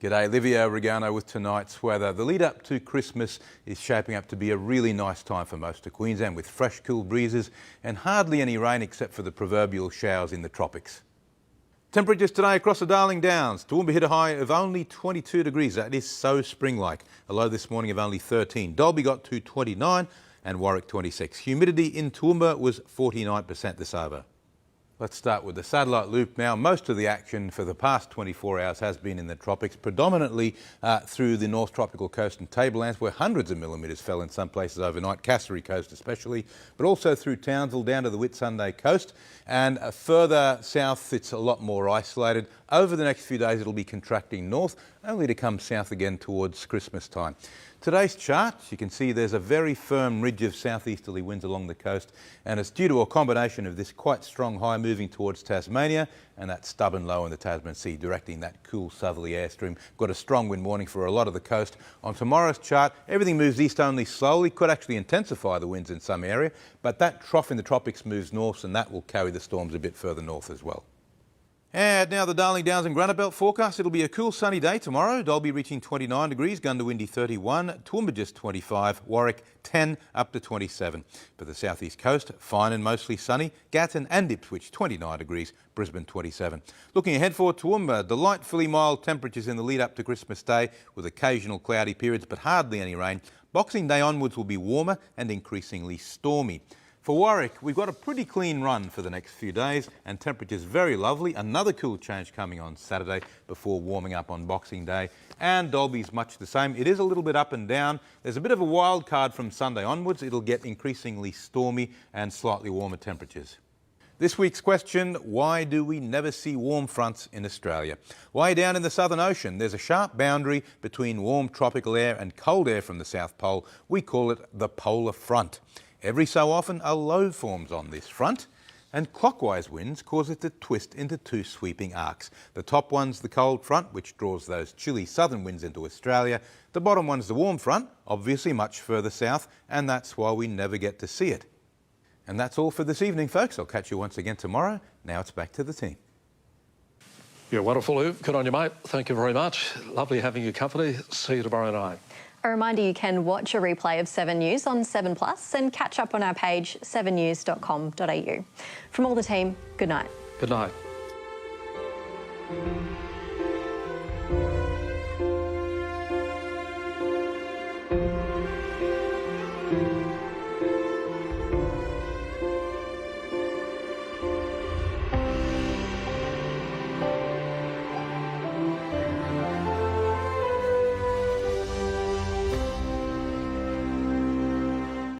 G'day, Livio, Regano with tonight's weather. The lead up to Christmas is shaping up to be a really nice time for most of Queensland, with fresh, cool breezes and hardly any rain except for the proverbial showers in the tropics. Temperatures today across the Darling Downs. Toowoomba hit a high of only 22 degrees. That is so spring-like. A low this morning of only 13. Dalby got to 29 and Warwick 26. Humidity in Toowoomba was 49% this hour. Let's start with the satellite loop now. Most of the action for the past 24 hours has been in the tropics, predominantly through the North Tropical Coast and Tablelands, where hundreds of millimetres fell in some places overnight, Cassowary Coast especially, but also through Townsville down to the Whitsunday coast. And further south, it's a lot more isolated. Over the next few days, it'll be contracting north, only to come south again towards Christmas time. Today's chart, you can see there's a very firm ridge of southeasterly winds along the coast, and it's due to a combination of this quite strong high moving towards Tasmania and that stubborn low in the Tasman Sea, directing that cool southerly airstream. Got a strong wind warning for a lot of the coast. On tomorrow's chart, everything moves east only slowly, could actually intensify the winds in some area, but that trough in the tropics moves north, and that will carry the storms a bit further north as well. And now the Darling Downs and Granite Belt forecast. It'll be a cool sunny day tomorrow. Dalby reaching 29 degrees, Gundawindi 31, Toowoomba just 25, Warwick 10 up to 27. For the southeast coast, fine and mostly sunny, Gatton and Ipswich 29 degrees, Brisbane 27. Looking ahead for Toowoomba, delightfully mild temperatures in the lead up to Christmas Day with occasional cloudy periods but hardly any rain. Boxing Day onwards will be warmer and increasingly stormy. For Warwick, we've got a pretty clean run for the next few days and temperatures very lovely. Another cool change coming on Saturday before warming up on Boxing Day. And Dalby's much the same. It is a little bit up and down. There's a bit of a wild card from Sunday onwards. It'll get increasingly stormy and slightly warmer temperatures. This week's question, why do we never see warm fronts in Australia? Way down in the Southern Ocean, there's a sharp boundary between warm tropical air and cold air from the South Pole. We call it the polar front. Every so often a low forms on this front, and clockwise winds cause it to twist into two sweeping arcs. The top one's the cold front, which draws those chilly southern winds into Australia. The bottom one's the warm front, obviously much further south, and that's why we never get to see it. And that's all for this evening, folks. I'll catch you once again tomorrow. Now it's back to the team. You're wonderful, Luke. Good on you, mate. Thank you very much. Lovely having your company. See you tomorrow night. A reminder, you can watch a replay of 7 News on 7plus and catch up on our page 7news.com.au. From all the team, good night. Good night.